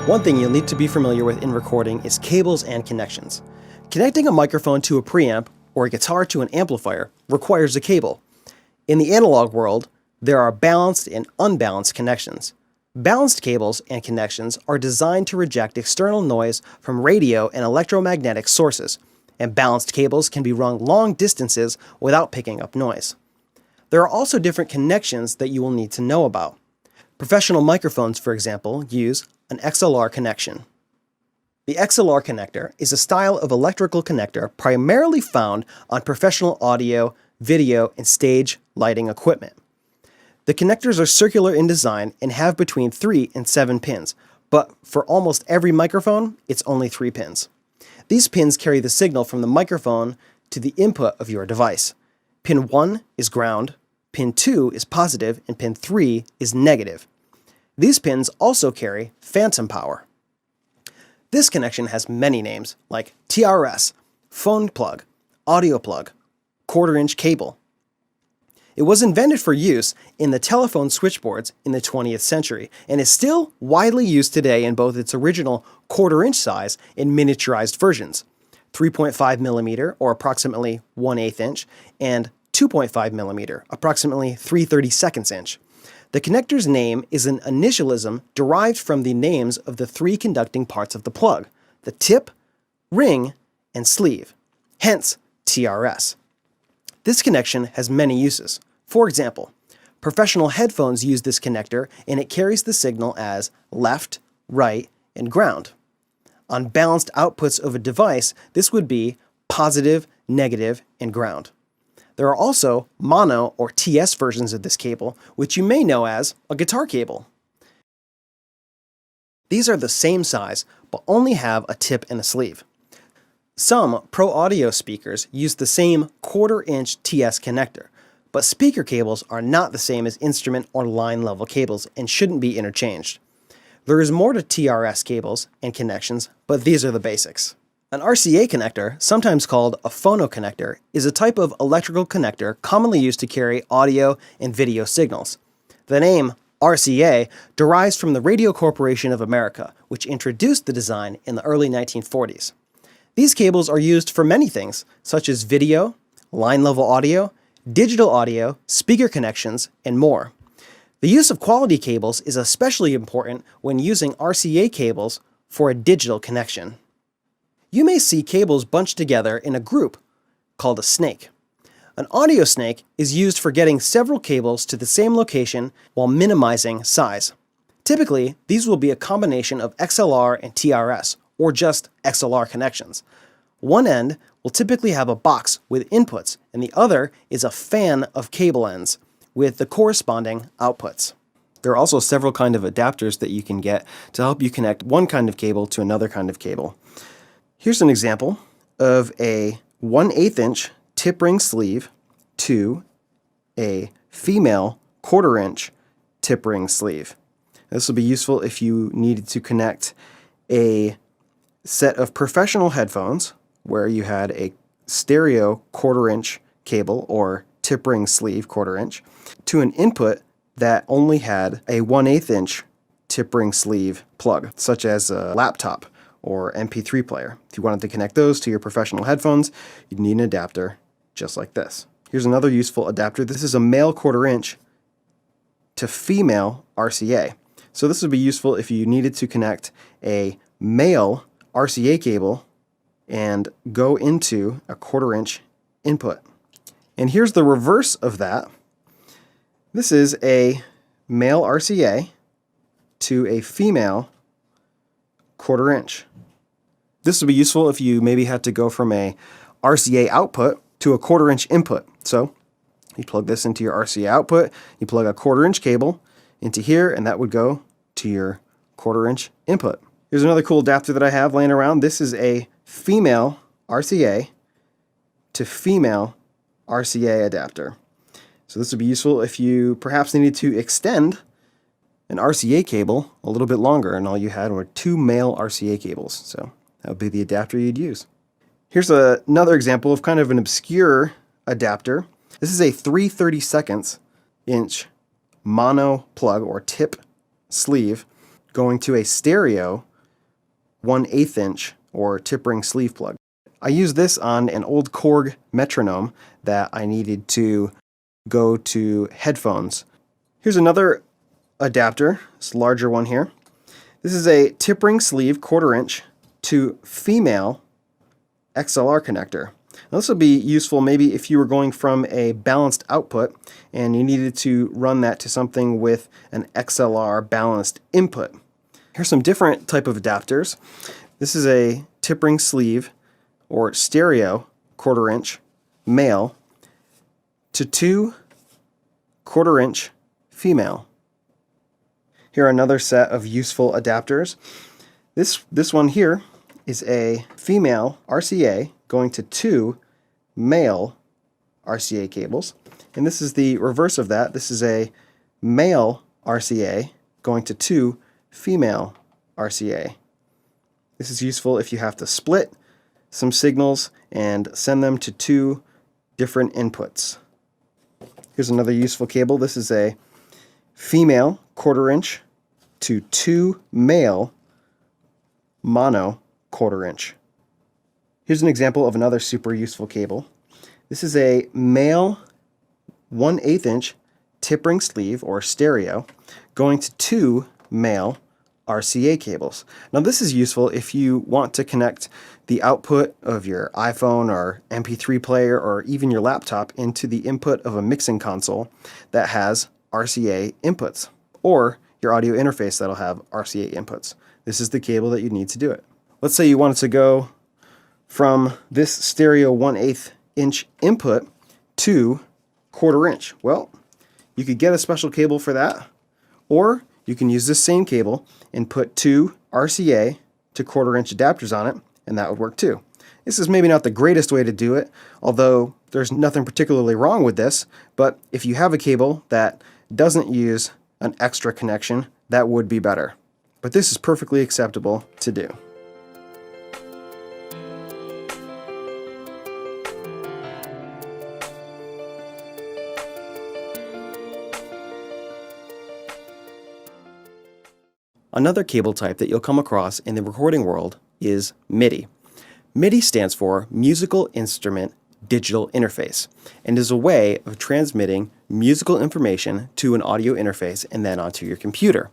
One thing you'll need to be familiar with in recording is cables and connections. Connecting a microphone to a preamp or a guitar to an amplifier requires a cable. In the analog world, there are balanced and unbalanced connections. Balanced cables and connections are designed to reject external noise from radio and electromagnetic sources, and balanced cables can be run long distances without picking up noise. There are also different connections that you will need to know about. Professional microphones, for example, use an XLR connection. The XLR connector is a style of electrical connector primarily found on professional audio, video, and stage lighting equipment. The connectors are circular in design and have between 3 and 7 pins, but for almost every microphone, it's only 3 pins. These pins carry the signal from the microphone to the input of your device. Pin 1 is ground, pin 2 is positive, and pin 3 is negative. These pins also carry phantom power. This connection has many names like TRS, phone plug, audio plug, quarter-inch cable. It was invented for use in the telephone switchboards in the 20th century and is still widely used today in both its original quarter-inch size and miniaturized versions, 3.5 millimeter or approximately 1/8 inch, and 2.5 millimeter, approximately 3/32 inch. The connector's name is an initialism derived from the names of the 3 conducting parts of the plug, the tip, ring, and sleeve, hence TRS. This connection has many uses. For example, professional headphones use this connector and it carries the signal as left, right, and ground. On balanced outputs of a device, this would be positive, negative, and ground. There are also mono or TS versions of this cable, which you may know as a guitar cable. These are the same size, but only have a tip and a sleeve. Some pro audio speakers use the same quarter-inch TS connector, but speaker cables are not the same as instrument or line level cables and shouldn't be interchanged. There is more to TRS cables and connections, but these are the basics. An RCA connector, sometimes called a phonoconnector, is a type of electrical connector commonly used to carry audio and video signals. The name RCA derives from the Radio Corporation of America, which introduced the design in the early 1940s. These cables are used for many things, such as video, line-level audio, digital audio, speaker connections, and more. The use of quality cables is especially important when using RCA cables for a digital connection. You may see cables bunched together in a group called a snake. An audio snake is used for getting several cables to the same location while minimizing size. Typically, these will be a combination of XLR and TRS, or just XLR connections. One end will typically have a box with inputs, and the other is a fan of cable ends with the corresponding outputs. There are also several kinds of adapters that you can get to help you connect one kind of cable to another kind of cable. Here's an example of a 1/8 inch tip ring sleeve to a female quarter-inch tip ring sleeve. This will be useful if you needed to connect a set of professional headphones where you had a stereo quarter-inch cable or tip ring sleeve quarter-inch to an input that only had a 1/8 inch tip ring sleeve plug, such as a laptop or MP3 player. If you wanted to connect those to your professional headphones, you'd need an adapter just like this. Here's another useful adapter. This is a male quarter-inch to female RCA. So this would be useful if you needed to connect a male RCA cable and go into a quarter-inch input. And here's the reverse of that. This is a male RCA to a female quarter-inch. This would be useful if you maybe had to go from a RCA output to a quarter-inch input. So you plug this into your RCA output, you plug a quarter-inch cable into here, and that would go to your quarter-inch input. Here's another cool adapter that I have laying around. This is a female RCA to female RCA adapter. So this would be useful if you perhaps needed to extend an RCA cable a little bit longer and all you had were 2 male RCA cables. So that would be the adapter you'd use. Here's another example of kind of an obscure adapter. This is a 3/32 inch mono plug or tip sleeve going to a stereo 1/8 inch or tip ring sleeve plug. I used this on an old Korg metronome that I needed to go to headphones. Here's another adapter, this larger one here. This is a tip ring sleeve 1/4 inch to female XLR connector. Now, this will be useful maybe if you were going from a balanced output and you needed to run that to something with an XLR balanced input. Here's some different type of adapters. This is a tip ring sleeve or stereo 1/4 inch male to 2 1/4 inch female. Here are another set of useful adapters. This one here is a female RCA going to 2 male RCA cables. And this is the reverse of that. This is a male RCA going to 2 female RCA. This is useful if you have to split some signals and send them to 2 different inputs. Here's another useful cable. This is a female 1/4 inch to 2 male mono 1/4 inch. Here's an example of another super useful cable. This is a male 1/8 inch tip ring sleeve or stereo going to 2 male RCA cables. Now this is useful if you want to connect the output of your iPhone or MP3 player or even your laptop into the input of a mixing console that has RCA inputs, or your audio interface that'll have RCA inputs. This is the cable that you need to do it. Let's say you wanted to go from this stereo 1/8 inch input to 1/4 inch. Well, you could get a special cable for that, or you can use this same cable and put 2 RCA to 1/4 inch adapters on it, and that would work too. This is maybe not the greatest way to do it, although there's nothing particularly wrong with this, but if you have a cable that doesn't use an extra connection, that would be better. But this is perfectly acceptable to do. Another cable type that you'll come across in the recording world is MIDI. MIDI stands for Musical Instrument Digital Interface and is a way of transmitting musical information to an audio interface and then onto your computer.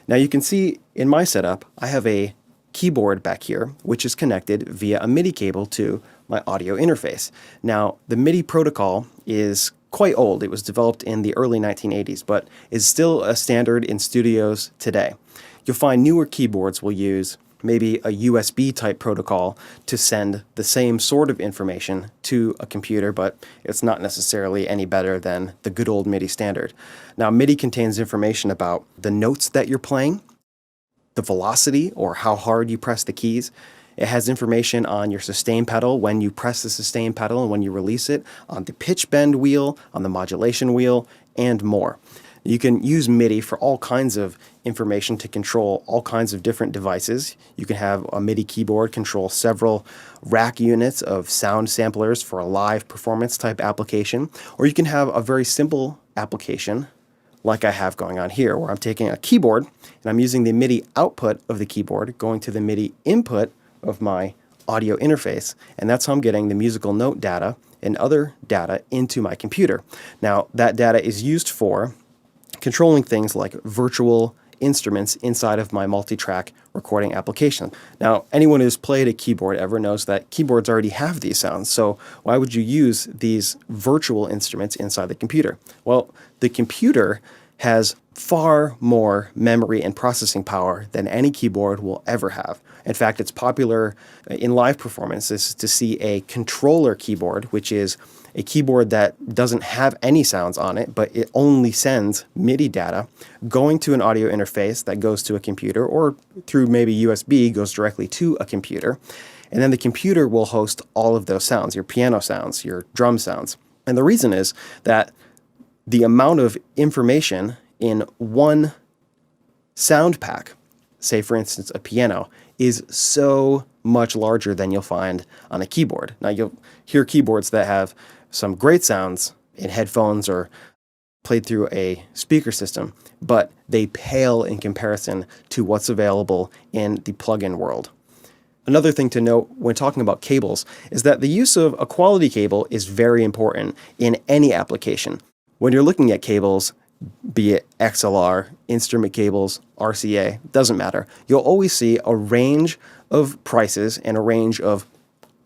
Now you can see in my setup, I have a keyboard back here which is connected via a MIDI cable to my audio interface. Now the MIDI protocol is quite old. It was developed in the early 1980s, but is still a standard in studios today. You'll find newer keyboards will use maybe a USB type protocol to send the same sort of information to a computer, but it's not necessarily any better than the good old MIDI standard. Now, MIDI contains information about the notes that you're playing, the velocity or how hard you press the keys. It has information on your sustain pedal, when you press the sustain pedal and when you release it, on the pitch bend wheel, on the modulation wheel, and more. You can use MIDI for all kinds of information to control all kinds of different devices. You can have a MIDI keyboard control several rack units of sound samplers for a live performance type application, or you can have a very simple application like I have going on here, where I'm taking a keyboard and I'm using the MIDI output of the keyboard going to the MIDI input of my audio interface, and that's how I'm getting the musical note data and other data into my computer. Now, that data is used for controlling things like virtual instruments inside of my multi-track recording application. Now, anyone who's played a keyboard ever knows that keyboards already have these sounds, so why would you use these virtual instruments inside the computer? Well, the computer has far more memory and processing power than any keyboard will ever have. In fact, it's popular in live performances to see a controller keyboard, which is a keyboard that doesn't have any sounds on it, but it only sends MIDI data going to an audio interface that goes to a computer, or through maybe USB goes directly to a computer. And then the computer will host all of those sounds, your piano sounds, your drum sounds. And the reason is that the amount of information in one sound pack, say for instance a piano, is so much larger than you'll find on a keyboard. Now you'll hear keyboards that have some great sounds in headphones or played through a speaker system, but they pale in comparison to what's available in the plugin world. Another thing to note when talking about cables is that the use of a quality cable is very important in any application. When you're looking at cables, be it XLR, instrument cables, RCA, doesn't matter. You'll always see a range of prices and a range of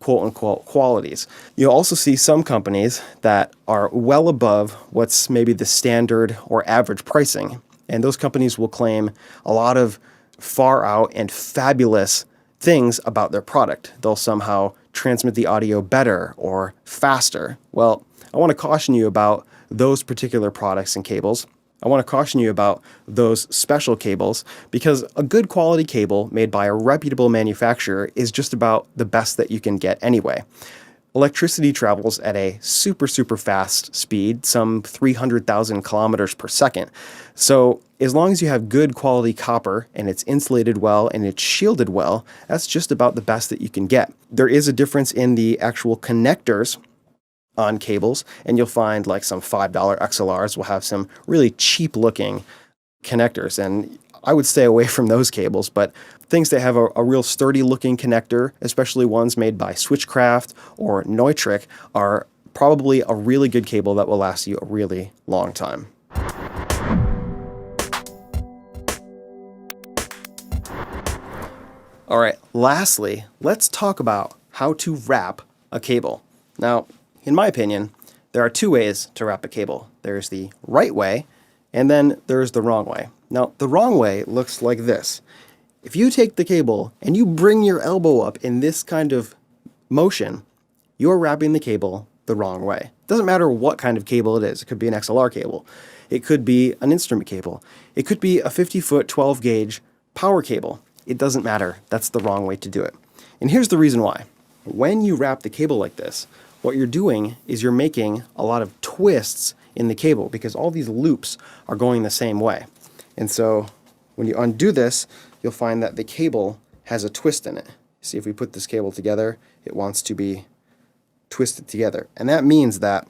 quote-unquote qualities. You'll also see some companies that are well above what's maybe the standard or average pricing, and those companies will claim a lot of far out and fabulous things about their product. They'll somehow transmit the audio better or faster. Well, I want to caution you about those particular products and cables. I want to caution you about those special cables because a good quality cable made by a reputable manufacturer is just about the best that you can get anyway. Electricity travels at a super fast speed, some 300,000 kilometers per second. So as long as you have good quality copper and it's insulated well and it's shielded well, that's just about the best that you can get. There is a difference in the actual connectors on cables, and you'll find like some $5 XLRs will have some really cheap looking connectors, and I would stay away from those cables, but things that have a real sturdy looking connector, especially ones made by Switchcraft or Neutrik, are probably a really good cable that will last you a really long time. All right, lastly, let's talk about how to wrap a cable. Now, in my opinion, there are two ways to wrap a cable. There's the right way, and then there's the wrong way. Now, the wrong way looks like this. If you take the cable and you bring your elbow up in this kind of motion, you're wrapping the cable the wrong way. It doesn't matter what kind of cable it is. It could be an XLR cable. It could be an instrument cable. It could be a 50-foot 12-gauge power cable. It doesn't matter. That's the wrong way to do it. And here's the reason why. When you wrap the cable like this, what you're doing is you're making a lot of twists in the cable because all these loops are going the same way. And so when you undo this, you'll find that the cable has a twist in it. See, if we put this cable together, it wants to be twisted together. And that means that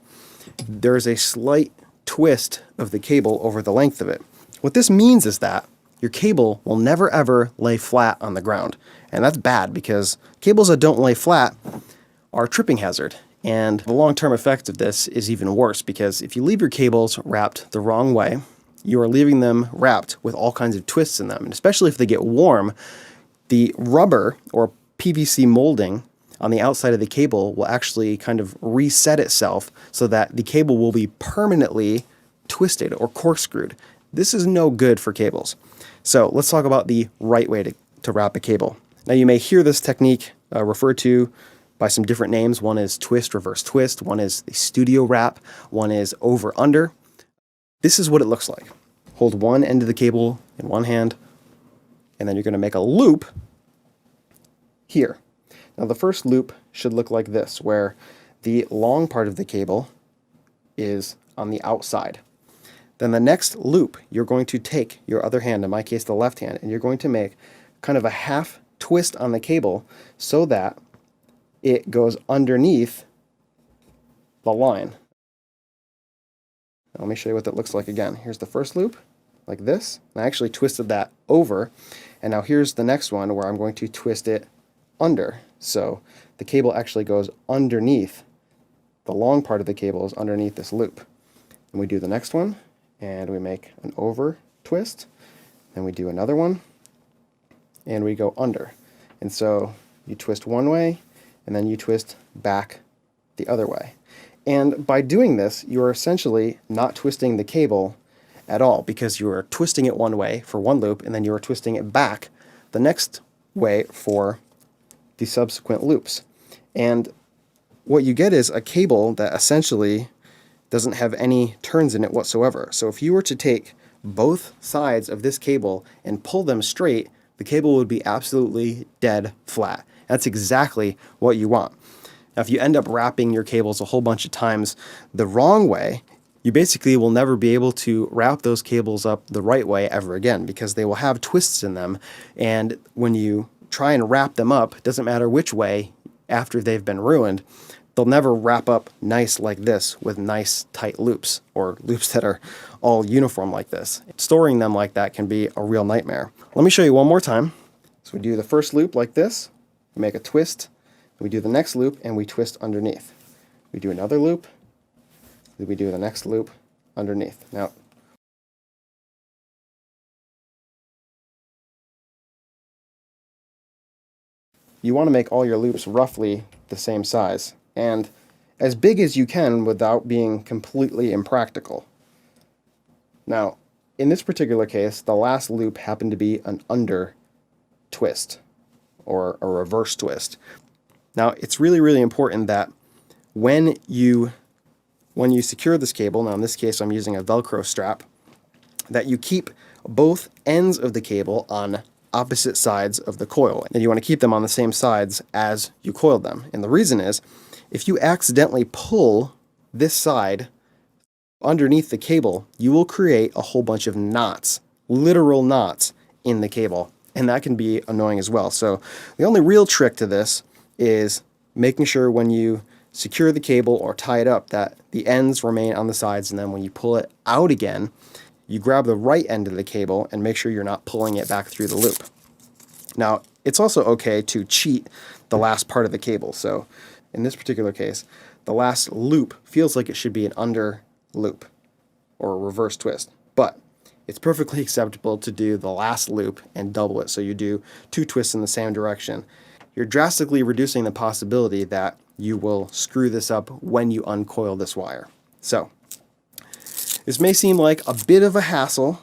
there's a slight twist of the cable over the length of it. What this means is that your cable will never ever lay flat on the ground. And that's bad because cables that don't lay flat are a tripping hazard. And the long-term effect of this is even worse because if you leave your cables wrapped the wrong way, you are leaving them wrapped with all kinds of twists in them. And especially if they get warm, the rubber or PVC molding on the outside of the cable will actually kind of reset itself so that the cable will be permanently twisted or corkscrewed. This is no good for cables. So let's talk about the right way to wrap a cable. Now you may hear this technique referred to by some different names. One is twist, reverse twist. One is the studio wrap. One is over under. This is what it looks like. Hold one end of the cable in one hand, and then you're going to make a loop here. Now the first loop should look like this, where the long part of the cable is on the outside. Then the next loop, you're going to take your other hand, in my case the left hand, and you're going to make kind of a half twist on the cable so that it goes underneath the line. Now, let me show you what that looks like again. Here's the first loop, like this. And I actually twisted that over. And now here's the next one where I'm going to twist it under. So the cable actually goes underneath. The long part of the cable is underneath this loop. And we do the next one, and we make an over twist. Then we do another one, and we go under. And so you twist one way, and then you twist back the other way. And by doing this, you are essentially not twisting the cable at all because you are twisting it one way for one loop, and then you are twisting it back the next way for the subsequent loops. And what you get is a cable that essentially doesn't have any turns in it whatsoever. So if you were to take both sides of this cable and pull them straight, the cable would be absolutely dead flat. That's exactly what you want. Now, if you end up wrapping your cables a whole bunch of times the wrong way, you basically will never be able to wrap those cables up the right way ever again because they will have twists in them. And when you try and wrap them up, it doesn't matter which way after they've been ruined, they'll never wrap up nice like this with nice tight loops or loops that are all uniform like this. Storing them like that can be a real nightmare. Let me show you one more time. So we do the first loop like this, we make a twist, we do the next loop, and we twist underneath. We do another loop, we do the next loop underneath. Now, you want to make all your loops roughly the same size, and as big as you can without being completely impractical. Now, in this particular case, the last loop happened to be an under twist, or a reverse twist. Now, it's really, really important that when you secure this cable, now in this case I'm using a Velcro strap, that you keep both ends of the cable on opposite sides of the coil. And you want to keep them on the same sides as you coiled them. And the reason is, if you accidentally pull this side underneath the cable, you will create a whole bunch of knots, literal knots in the cable. And that can be annoying as well. So the only real trick to this is making sure when you secure the cable or tie it up that the ends remain on the sides, and then when you pull it out again, you grab the right end of the cable and make sure you're not pulling it back through the loop. Now, it's also okay to cheat the last part of the cable. So in this particular case, the last loop feels like it should be an under loop or a reverse twist, but it's perfectly acceptable to do the last loop and double it. So you do 2 twists in the same direction. You're drastically reducing the possibility that you will screw this up when you uncoil this wire. So this may seem like a bit of a hassle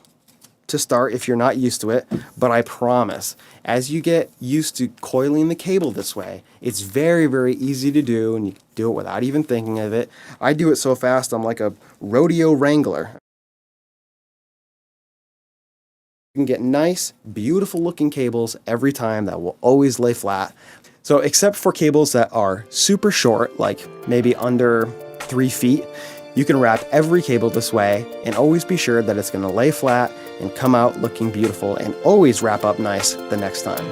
to start if you're not used to it, but I promise, as you get used to coiling the cable this way, it's very, very easy to do, and you can do it without even thinking of it. I do it so fast, I'm like a rodeo wrangler. You can get nice, beautiful looking cables every time that will always lay flat. So except for cables that are super short, like maybe under 3 feet, you can wrap every cable this way and always be sure that it's going to lay flat and come out looking beautiful, and always wrap up nice the next time.